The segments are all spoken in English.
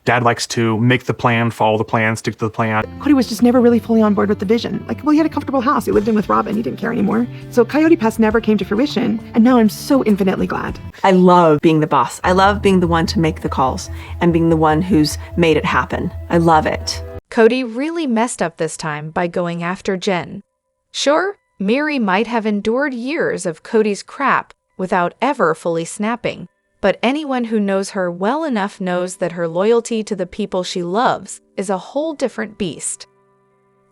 Dad likes to make the plan, follow the plan, stick to the plan. Kody was just never really fully on board with the vision. He had a comfortable house. He lived in with Robyn. He didn't care anymore. So Coyote Pass never came to fruition, and now I'm so infinitely glad. I love being the boss. I love being the one to make the calls and being the one who's made it happen. I love it. Kody really messed up this time by going after Jen. Sure, Meri might have endured years of Kody's crap without ever fully snapping, but anyone who knows her well enough knows that her loyalty to the people she loves is a whole different beast.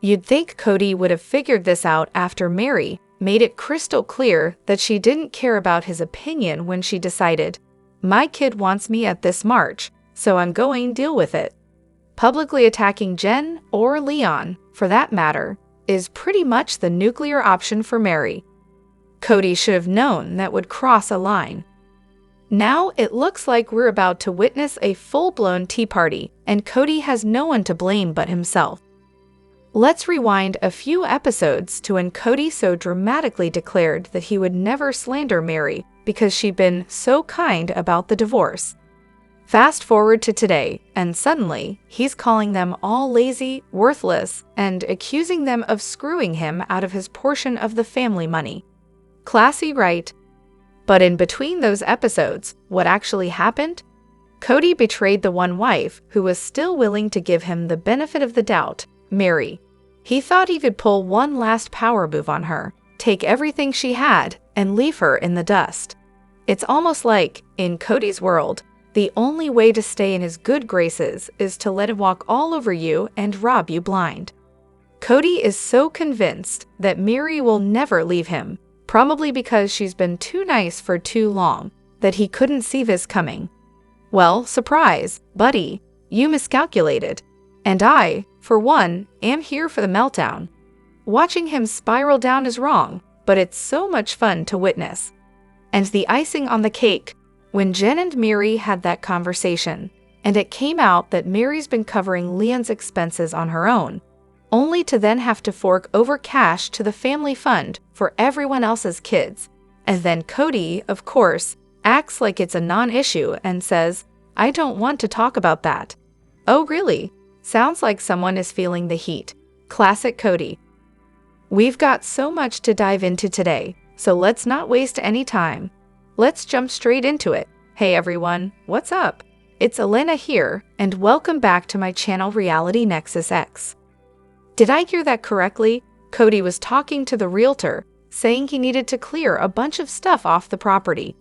You'd think Kody would have figured this out after Meri made it crystal clear that she didn't care about his opinion when she decided, "My kid wants me at this march, so I'm going to deal with it." Publicly attacking Jen, or Leon, for that matter, is pretty much the nuclear option for Meri. Kody should have known that would cross a line. Now it looks like we're about to witness a full-blown tea party, and Kody has no one to blame but himself. Let's rewind a few episodes to when Kody so dramatically declared that he would never slander Meri because she'd been so kind about the divorce. Fast forward to today, and suddenly, he's calling them all lazy, worthless, and accusing them of screwing him out of his portion of the family money. Classy, right? But in between those episodes, what actually happened? Kody betrayed the one wife who was still willing to give him the benefit of the doubt, Meri. He thought he could pull one last power move on her, take everything she had, and leave her in the dust. It's almost like, in Kody's world, the only way to stay in his good graces is to let him walk all over you and rob you blind. Kody is so convinced that Meri will never leave him, probably because she's been too nice for too long, that he couldn't see this coming. Well, surprise, buddy, you miscalculated. And I, for one, am here for the meltdown. Watching him spiral down is wrong, but it's so much fun to witness. And the icing on the cake, when Jen and Meri had that conversation, and it came out that Meri's been covering Leon's expenses on her own, only to then have to fork over cash to the family fund for everyone else's kids. And then Kody, of course, acts like it's a non-issue and says, "I don't want to talk about that." Oh, really? Sounds like someone is feeling the heat. Classic Kody. We've got so much to dive into today, so let's not waste any time. Let's jump straight into it. Hey everyone, what's up? It's Elena here, and welcome back to my channel Reality Nexus X. Did I hear that correctly? Kody was talking to the realtor, saying he needed to clear a bunch of stuff off the property.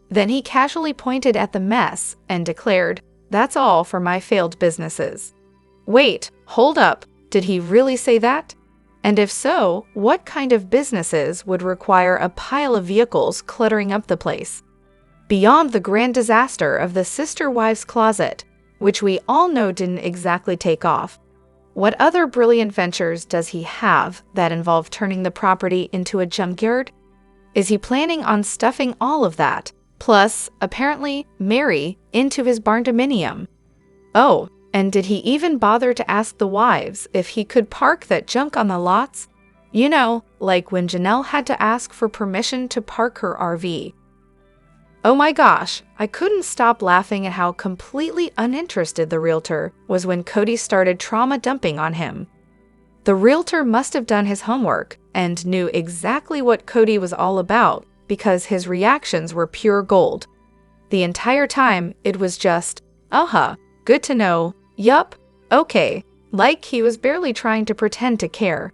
Then he casually pointed at the mess and declared, "That's all for my failed businesses." Wait, hold up, did he really say that? And if so, what kind of businesses would require a pile of vehicles cluttering up the place? Beyond the grand disaster of the sister wives' closet, which we all know didn't exactly take off, what other brilliant ventures does he have that involve turning the property into a junkyard? Is he planning on stuffing all of that, plus, apparently, Meri, into his barndominium? Oh, and did he even bother to ask the wives if he could park that junk on the lots? You know, like when Janelle had to ask for permission to park her RV. Oh my gosh, I couldn't stop laughing at how completely uninterested the realtor was when Kody started trauma dumping on him. The realtor must have done his homework and knew exactly what Kody was all about because his reactions were pure gold. The entire time, it was just, "Uh-huh, good to know. Yup, okay," like he was barely trying to pretend to care.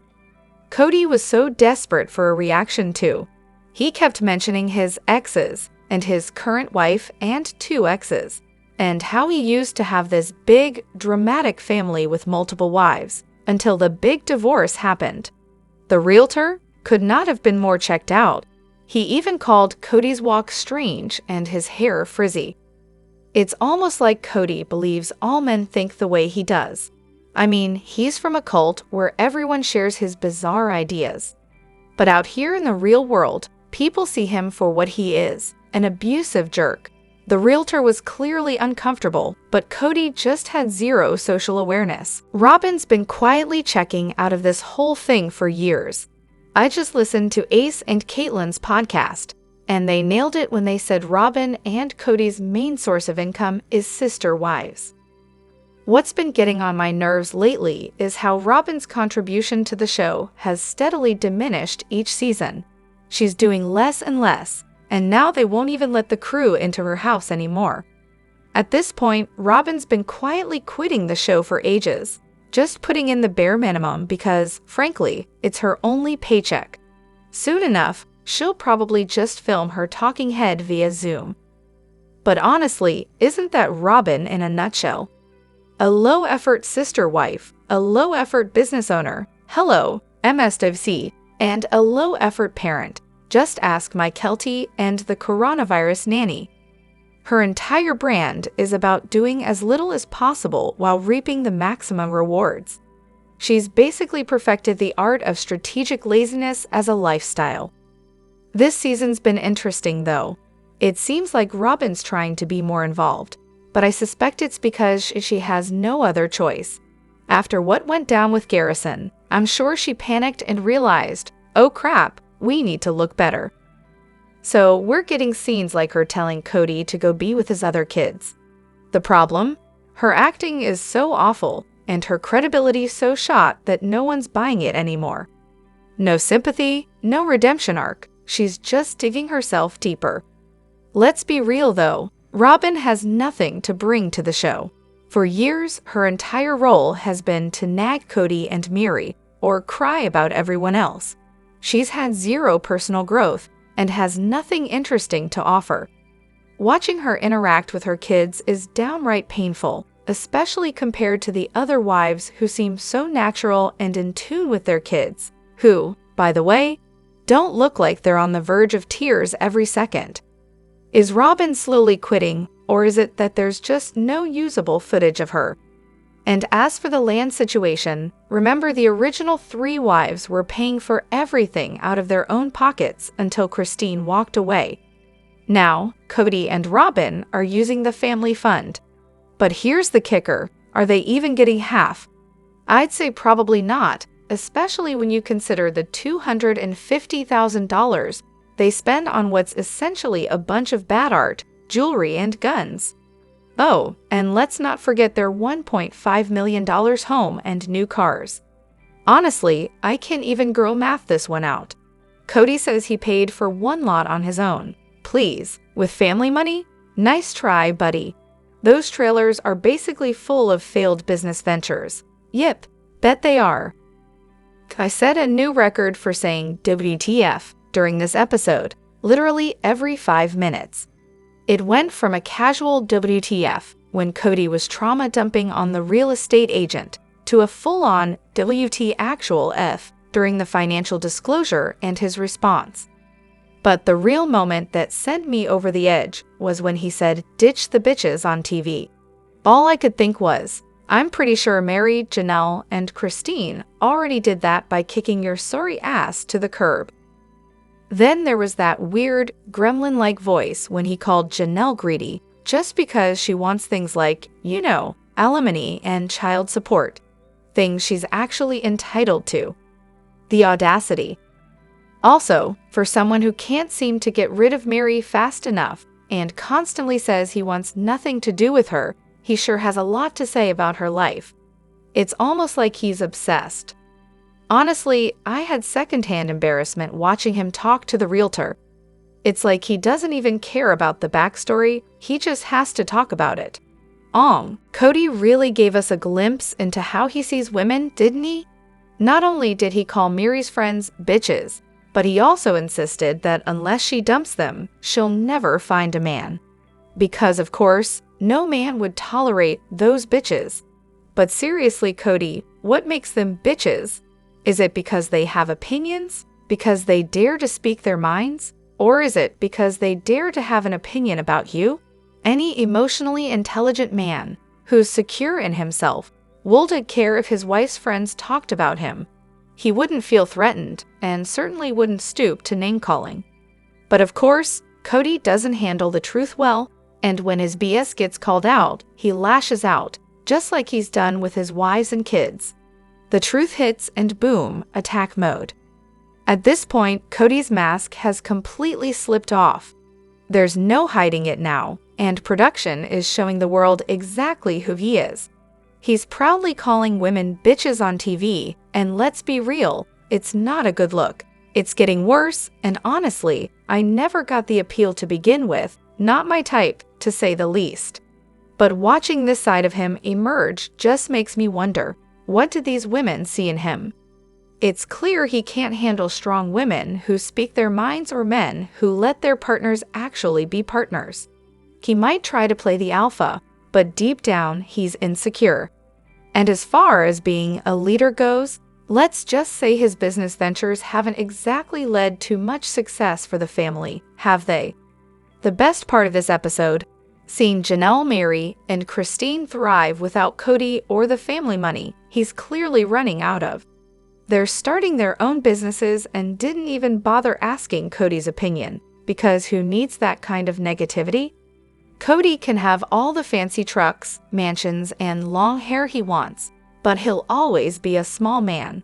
Kody was so desperate for a reaction too. He kept mentioning his exes, and his current wife and 2 exes, and how he used to have this big, dramatic family with multiple wives, until the big divorce happened. The realtor could not have been more checked out. He even called Kody's walk strange and his hair frizzy. It's almost like Kody believes all men think the way he does. I mean, he's from a cult where everyone shares his bizarre ideas. But out here in the real world, people see him for what he is, an abusive jerk. The realtor was clearly uncomfortable, but Kody just had zero social awareness. Robyn's been quietly checking out of this whole thing for years. I just listened to Ace and Caitlyn's podcast, and they nailed it when they said Robyn and Kody's main source of income is sister wives. What's been getting on my nerves lately is how Robyn's contribution to the show has steadily diminished each season. She's doing less and less, and now they won't even let the crew into her house anymore. At this point, Robyn's been quietly quitting the show for ages, just putting in the bare minimum because, frankly, it's her only paycheck. Soon enough, she'll probably just film her talking head via Zoom. But honestly, isn't that Robyn in a nutshell? A low-effort sister wife, a low-effort business owner, hello, MSWC, and a low-effort parent. Just ask my Kelty and the coronavirus nanny. Her entire brand is about doing as little as possible while reaping the maximum rewards. She's basically perfected the art of strategic laziness as a lifestyle. This season's been interesting, though. It seems like Robyn's trying to be more involved, but I suspect it's because she has no other choice. After what went down with Garrison, I'm sure she panicked and realized, oh crap, we need to look better. So we're getting scenes like her telling Kody to go be with his other kids. The problem? Her acting is so awful, and her credibility so shot that no one's buying it anymore. No sympathy, no redemption arc. She's just digging herself deeper. Let's be real though, Robyn has nothing to bring to the show. For years, her entire role has been to nag Kody and Meri, or cry about everyone else. She's had zero personal growth, and has nothing interesting to offer. Watching her interact with her kids is downright painful, especially compared to the other wives who seem so natural and in tune with their kids, who, by the way, don't look like they're on the verge of tears every second. Is Robyn slowly quitting, or is it that there's just no usable footage of her? And as for the land situation, remember the original 3 wives were paying for everything out of their own pockets until Christine walked away. Now, Kody and Robyn are using the family fund. But here's the kicker, are they even getting half? I'd say probably not, especially when you consider the $250,000 they spend on what's essentially a bunch of bad art, jewelry, and guns. Oh, and let's not forget their $1.5 million home and new cars. Honestly, I can't even girl math this one out. Kody says he paid for 1 lot on his own. Please, with family money? Nice try, buddy. Those trailers are basically full of failed business ventures. Yep, bet they are. I set a new record for saying WTF during this episode, literally every 5 minutes. It went from a casual WTF when Kody was trauma dumping on the real estate agent to a full-on WT actual F during the financial disclosure and his response. But the real moment that sent me over the edge was when he said, "Ditch the bitches" on TV. All I could think was, I'm pretty sure Meri, Janelle, and Christine already did that by kicking your sorry ass to the curb. Then there was that weird, gremlin-like voice when he called Janelle greedy just because she wants things like, you know, alimony and child support. Things she's actually entitled to. The audacity. Also, for someone who can't seem to get rid of Meri fast enough and constantly says he wants nothing to do with her, he sure has a lot to say about her life. It's almost like he's obsessed. Honestly, I had secondhand embarrassment watching him talk to the realtor. It's like he doesn't even care about the backstory, he just has to talk about it. Kody really gave us a glimpse into how he sees women, didn't he? Not only did he call Meri's friends bitches, but he also insisted that unless she dumps them, she'll never find a man. Because, of course, no man would tolerate those bitches. But seriously, Kody, what makes them bitches? Is it because they have opinions? Because they dare to speak their minds? Or is it because they dare to have an opinion about you? Any emotionally intelligent man who's secure in himself wouldn't care if his wife's friends talked about him. He wouldn't feel threatened and certainly wouldn't stoop to name-calling. But of course, Kody doesn't handle the truth well, and when his BS gets called out, he lashes out, just like he's done with his wives and kids. The truth hits and boom, attack mode. At this point, Kody's mask has completely slipped off. There's no hiding it now, and production is showing the world exactly who he is. He's proudly calling women bitches on TV, and let's be real, it's not a good look. It's getting worse, and honestly, I never got the appeal to begin with, not my type, to say the least. But watching this side of him emerge just makes me wonder, what did these women see in him? It's clear he can't handle strong women who speak their minds or men who let their partners actually be partners. He might try to play the alpha, but deep down he's insecure. And as far as being a leader goes, let's just say his business ventures haven't exactly led to much success for the family, have they? The best part of this episode, seeing Janelle, Meri, and Christine thrive without Kody or the family money he's clearly running out of. They're starting their own businesses and didn't even bother asking Kody's opinion, because who needs that kind of negativity? Kody can have all the fancy trucks, mansions, and long hair he wants, but he'll always be a small man.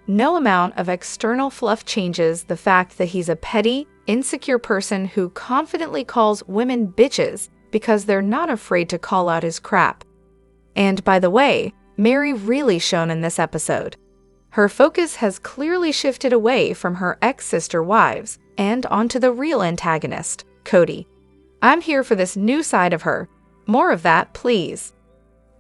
No amount of external fluff changes the fact that he's a petty, insecure person who confidently calls women bitches because they're not afraid to call out his crap. And by the way, Meri really shone in this episode. Her focus has clearly shifted away from her ex-sister wives and onto the real antagonist, Kody. I'm here for this new side of her. More of that, please.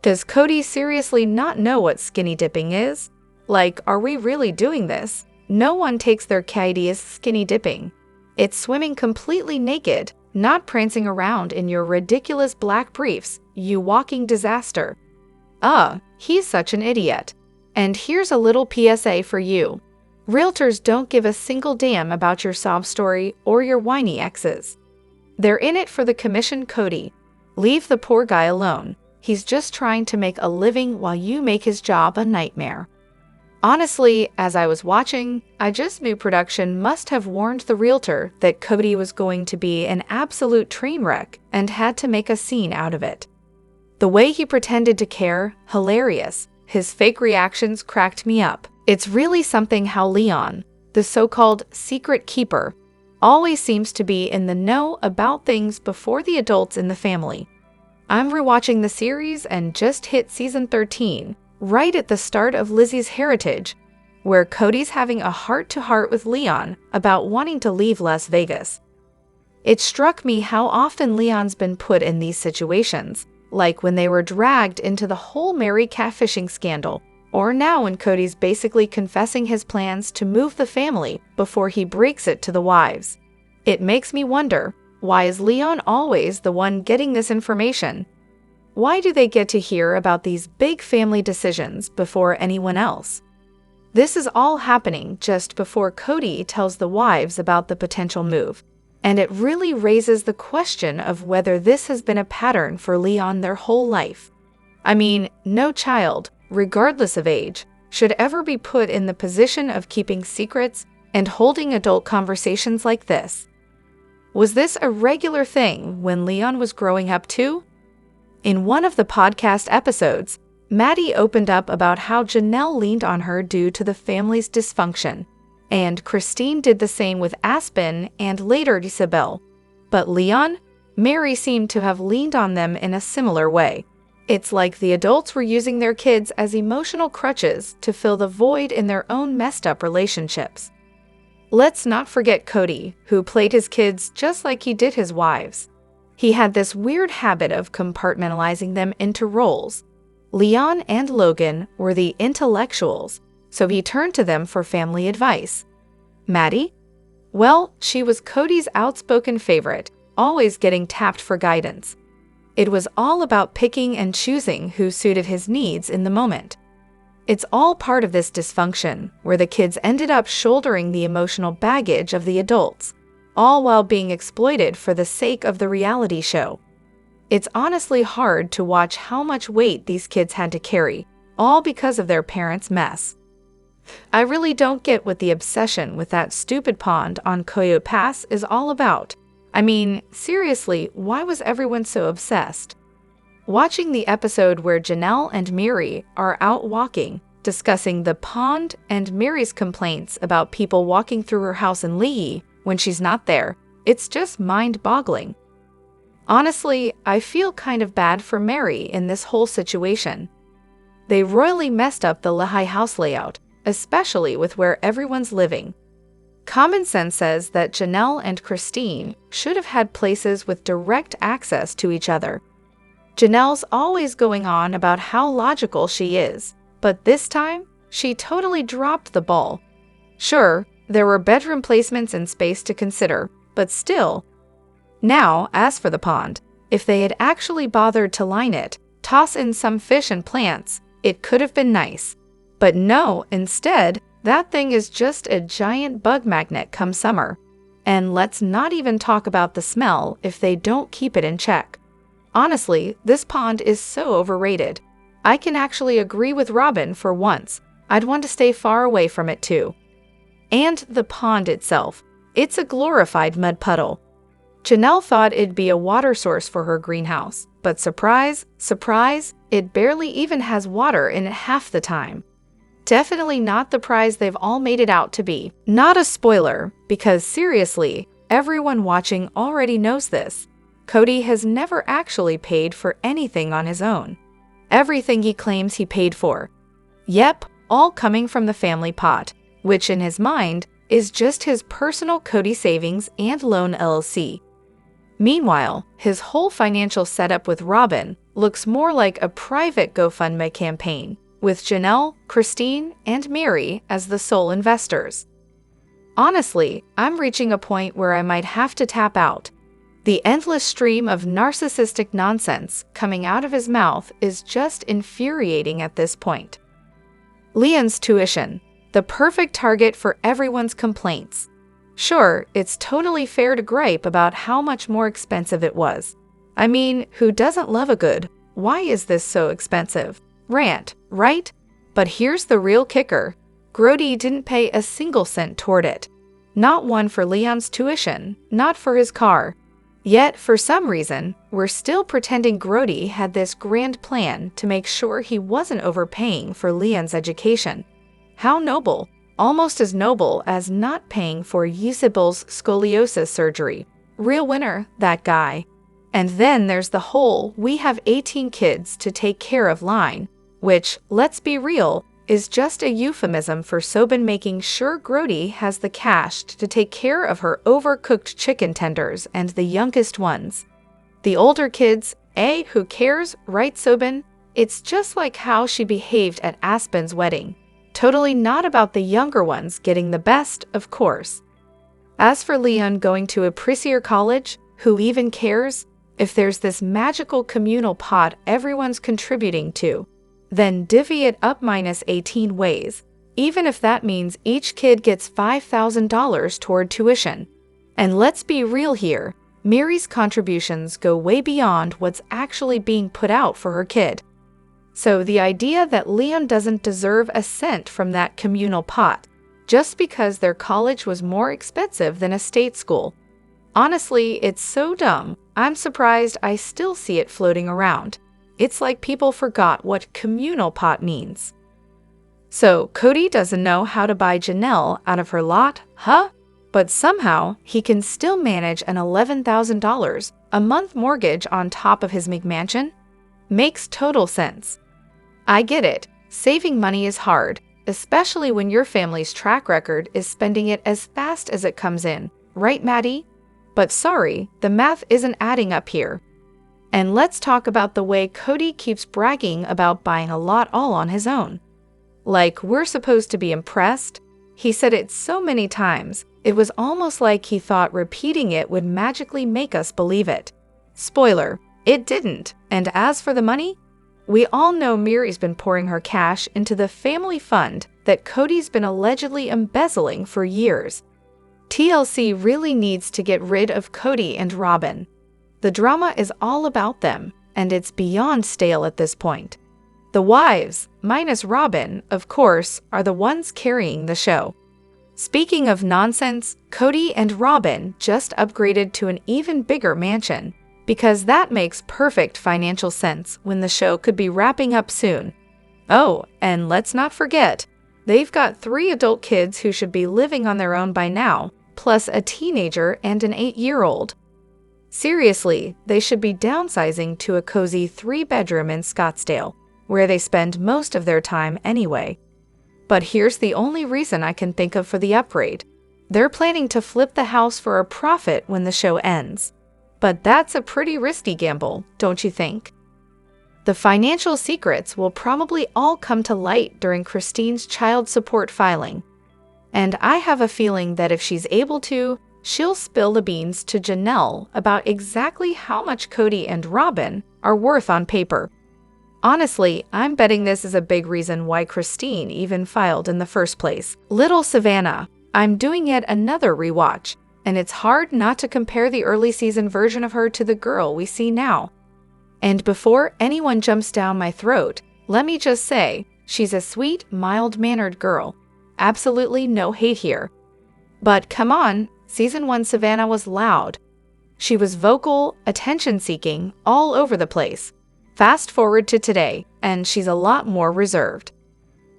Does Kody seriously not know what skinny dipping is? Like, are we really doing this? No one takes their Kody as skinny dipping. It's swimming completely naked, not prancing around in your ridiculous black briefs, you walking disaster. He's such an idiot. And here's a little PSA for you. Realtors don't give a single damn about your sob story or your whiny exes. They're in it for the commission, Kody. Leave the poor guy alone. He's just trying to make a living while you make his job a nightmare. Honestly, as I was watching, I just knew production must have warned the realtor that Kody was going to be an absolute train wreck and had to make a scene out of it. The way he pretended to care, hilarious. His fake reactions cracked me up. It's really something how Leon, the so-called secret keeper, always seems to be in the know about things before the adults in the family. I'm rewatching the series and just hit season 13, right at the start of Lizzie's heritage, where Kody's having a heart-to-heart with Leon about wanting to leave Las Vegas. It struck me how often Leon's been put in these situations, like when they were dragged into the whole Meri catfishing scandal, or now when Kody's basically confessing his plans to move the family before he breaks it to the wives. It makes me wonder, why is Leon always the one getting this information? Why do they get to hear about these big family decisions before anyone else? This is all happening just before Kody tells the wives about the potential move, and it really raises the question of whether this has been a pattern for Leon their whole life. I mean, no child, regardless of age, should ever be put in the position of keeping secrets and holding adult conversations like this. Was this a regular thing when Leon was growing up too? In one of the podcast episodes, Maddie opened up about how Janelle leaned on her due to the family's dysfunction, and Christine did the same with Aspen and later Isabel. But Leon, Meri seemed to have leaned on them in a similar way. It's like the adults were using their kids as emotional crutches to fill the void in their own messed up relationships. Let's not forget Kody, who played his kids just like he did his wives. He had this weird habit of compartmentalizing them into roles. Leon and Logan were the intellectuals, so he turned to them for family advice. Maddie? Well, she was Kody's outspoken favorite, always getting tapped for guidance. It was all about picking and choosing who suited his needs in the moment. It's all part of this dysfunction, where the kids ended up shouldering the emotional baggage of the adults, all while being exploited for the sake of the reality show. It's honestly hard to watch how much weight these kids had to carry, all because of their parents' mess. I really don't get what the obsession with that stupid pond on Coyote Pass is all about. I mean, seriously, why was everyone so obsessed? Watching the episode where Janelle and Meri are out walking, discussing the pond and Meri's complaints about people walking through her house in Lee when she's not there, it's just mind-boggling. Honestly, I feel kind of bad for Meri in this whole situation. they royally messed up the Lehigh house layout, especially with where everyone's living. Common sense says that Janelle and Christine should have had places with direct access to each other. Janelle's always going on about how logical she is, but this time, she totally dropped the ball. Sure, there were bedroom placements and space to consider, but still. Now, as for the pond, if they had actually bothered to line it, toss in some fish and plants, it could have been nice. But no, instead, that thing is just a giant bug magnet come summer. And let's not even talk about the smell if they don't keep it in check. Honestly, this pond is so overrated. I can actually agree with Robyn for once. I'd want to stay far away from it too. And the pond itself. It's a glorified mud puddle. Janelle thought it'd be a water source for her greenhouse, but surprise, surprise, it barely even has water in it half the time. Definitely not the prize they've all made it out to be. Not a spoiler, because seriously, everyone watching already knows this. Kody has never actually paid for anything on his own. Everything he claims he paid for. Yep, all coming from the family pot, which in his mind is just his personal Kody savings and loan LLC. Meanwhile, his whole financial setup with Robyn looks more like a private GoFundMe campaign, with Janelle, Christine, and Meri as the sole investors. Honestly, I'm reaching a point where I might have to tap out. The endless stream of narcissistic nonsense coming out of his mouth is just infuriating at this point. Leon's tuition, the perfect target for everyone's complaints. Sure, it's totally fair to gripe about how much more expensive it was. I mean, who doesn't love a good, "Why is this so expensive?" rant, right? But here's the real kicker. Kody didn't pay a single cent toward it. Not one for Leon's tuition, not for his car. Yet, for some reason, we're still pretending Kody had this grand plan to make sure he wasn't overpaying for Leon's education. How noble. Almost as noble as not paying for Yusibel's scoliosis surgery. Real winner, that guy. And then there's the whole "we have 18 kids to take care of" line, which, let's be real, is just a euphemism for Robyn making sure Kody has the cash to take care of her overcooked chicken tenders and the youngest ones. The older kids, who cares, right, Robyn? It's just like how she behaved at Aspen's wedding. Totally not about the younger ones getting the best, of course. As for Leon going to a pricier college, who even cares? If there's this magical communal pot everyone's contributing to, then divvy it up minus 18 ways, even if that means each kid gets $5,000 toward tuition. And let's be real here, Meri's contributions go way beyond what's actually being put out for her kid. So the idea that Leon doesn't deserve a cent from that communal pot, just because their college was more expensive than a state school. Honestly, it's so dumb, I'm surprised I still see it floating around. It's like people forgot what communal pot means. So Kody doesn't know how to buy Janelle out of her lot, huh? But somehow he can still manage an $11,000 a month mortgage on top of his McMansion? Makes total sense. I get it, saving money is hard, especially when your family's track record is spending it as fast as it comes in, right, Maddie? But sorry, the math isn't adding up here. And let's talk about the way Kody keeps bragging about buying a lot all on his own. Like we're supposed to be impressed? He said it so many times, it was almost like he thought repeating it would magically make us believe it. Spoiler, it didn't. And as for the money? We all know Meri's been pouring her cash into the family fund that Kody's been allegedly embezzling for years. TLC really needs to get rid of Kody and Robyn. The drama is all about them, and it's beyond stale at this point. The wives, minus Robyn, of course, are the ones carrying the show. Speaking of nonsense, Kody and Robyn just upgraded to an even bigger mansion, because that makes perfect financial sense when the show could be wrapping up soon. Oh, and let's not forget, they've got 3 adult kids who should be living on their own by now, plus a teenager and an 8-year-old. Seriously, they should be downsizing to a cozy 3-bedroom in Scottsdale, where they spend most of their time anyway. But here's the only reason I can think of for the upgrade. They're planning to flip the house for a profit when the show ends. But that's a pretty risky gamble, don't you think? The financial secrets will probably all come to light during Christine's child support filing. And I have a feeling that if she's able to, she'll spill the beans to Janelle about exactly how much Kody and Robyn are worth on paper. Honestly, I'm betting this is a big reason why Christine even filed in the first place. Little Savannah, I'm doing yet another rewatch, and it's hard not to compare the early season version of her to the girl we see now. And before anyone jumps down my throat, let me just say, she's a sweet, mild-mannered girl. Absolutely no hate here. But come on, Season 1 Savannah was loud. She was vocal, attention-seeking, all over the place. Fast forward to today, and she's a lot more reserved.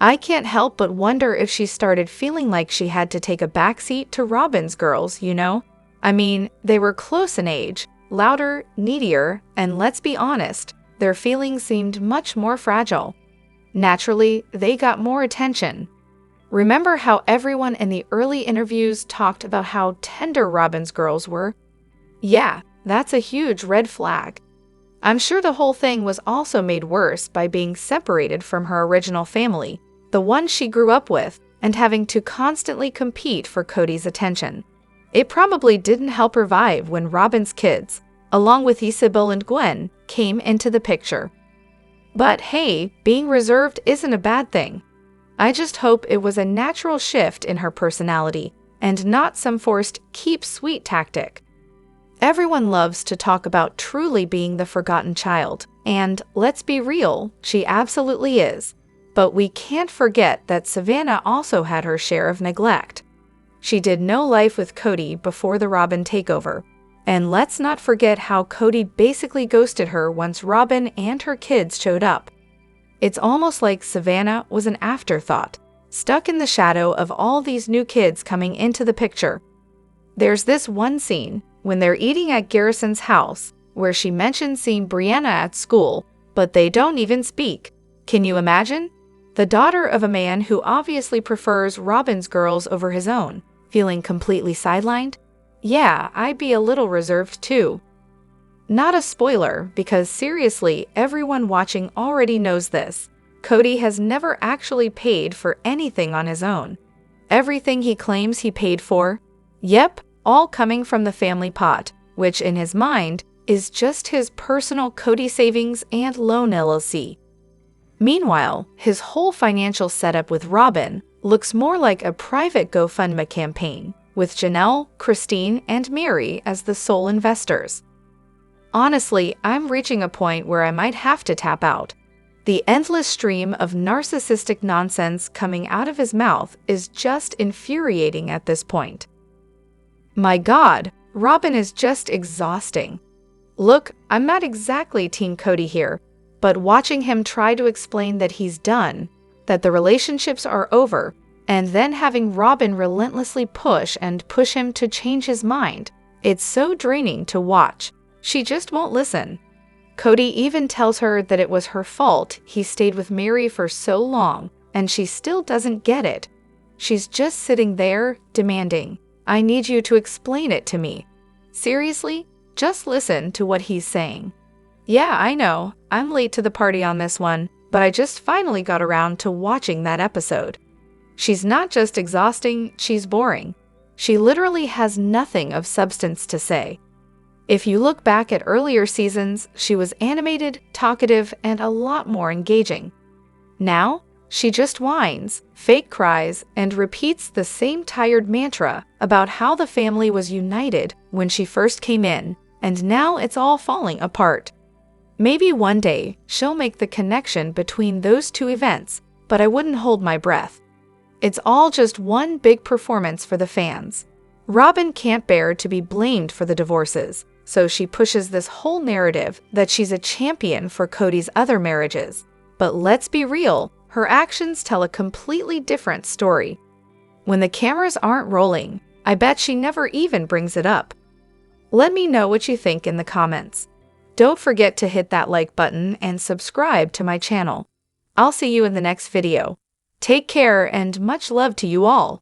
I can't help but wonder if she started feeling like she had to take a backseat to Robyn's girls, you know? I mean, they were close in age, louder, needier, and let's be honest, their feelings seemed much more fragile. Naturally, they got more attention. Remember how everyone in the early interviews talked about how tender Robyn's girls were? Yeah, that's a huge red flag. I'm sure the whole thing was also made worse by being separated from her original family, the one she grew up with, and having to constantly compete for Kody's attention. It probably didn't help her vibe when Robyn's kids, along with Isabel and Gwen, came into the picture. But hey, being reserved isn't a bad thing. I just hope it was a natural shift in her personality and not some forced keep sweet tactic. Everyone loves to talk about truly being the forgotten child, and let's be real, she absolutely is. But we can't forget that Savannah also had her share of neglect. She did no life with Kody before the Robyn takeover. And let's not forget how Kody basically ghosted her once Robyn and her kids showed up. It's almost like Savannah was an afterthought, stuck in the shadow of all these new kids coming into the picture. There's this one scene, when they're eating at Garrison's house, where she mentions seeing Brianna at school, but they don't even speak. Can you imagine? The daughter of a man who obviously prefers Robyn's girls over his own, feeling completely sidelined? Yeah, I'd be a little reserved too. Not a spoiler, because seriously, everyone watching already knows this. Kody has never actually paid for anything on his own. Everything he claims he paid for, yep, all coming from the family pot, which in his mind is just his personal Kody savings and loan LLC. Meanwhile, his whole financial setup with Robyn looks more like a private GoFundMe campaign, with Janelle, Christine, and Meri as the sole investors. Honestly, I'm reaching a point where I might have to tap out. The endless stream of narcissistic nonsense coming out of his mouth is just infuriating at this point. My God, Robyn is just exhausting. Look, I'm not exactly Team Kody here, but watching him try to explain that he's done, that the relationships are over, and then having Robyn relentlessly push him to change his mind, it's so draining to watch. She just won't listen. Kody even tells her that it was her fault he stayed with Meri for so long, and she still doesn't get it. She's just sitting there, demanding, "I need you to explain it to me." Seriously? Just listen to what he's saying. Yeah, I know, I'm late to the party on this one, but I just finally got around to watching that episode. She's not just exhausting, she's boring. She literally has nothing of substance to say. If you look back at earlier seasons, she was animated, talkative, and a lot more engaging. Now, she just whines, fake cries, and repeats the same tired mantra about how the family was united when she first came in, and now it's all falling apart. Maybe one day she'll make the connection between those two events, but I wouldn't hold my breath. It's all just one big performance for the fans. Robyn can't bear to be blamed for the divorces, so she pushes this whole narrative that she's a champion for Kody's other marriages. But let's be real, her actions tell a completely different story. When the cameras aren't rolling, I bet she never even brings it up. Let me know what you think in the comments. Don't forget to hit that like button and subscribe to my channel. I'll see you in the next video. Take care and much love to you all.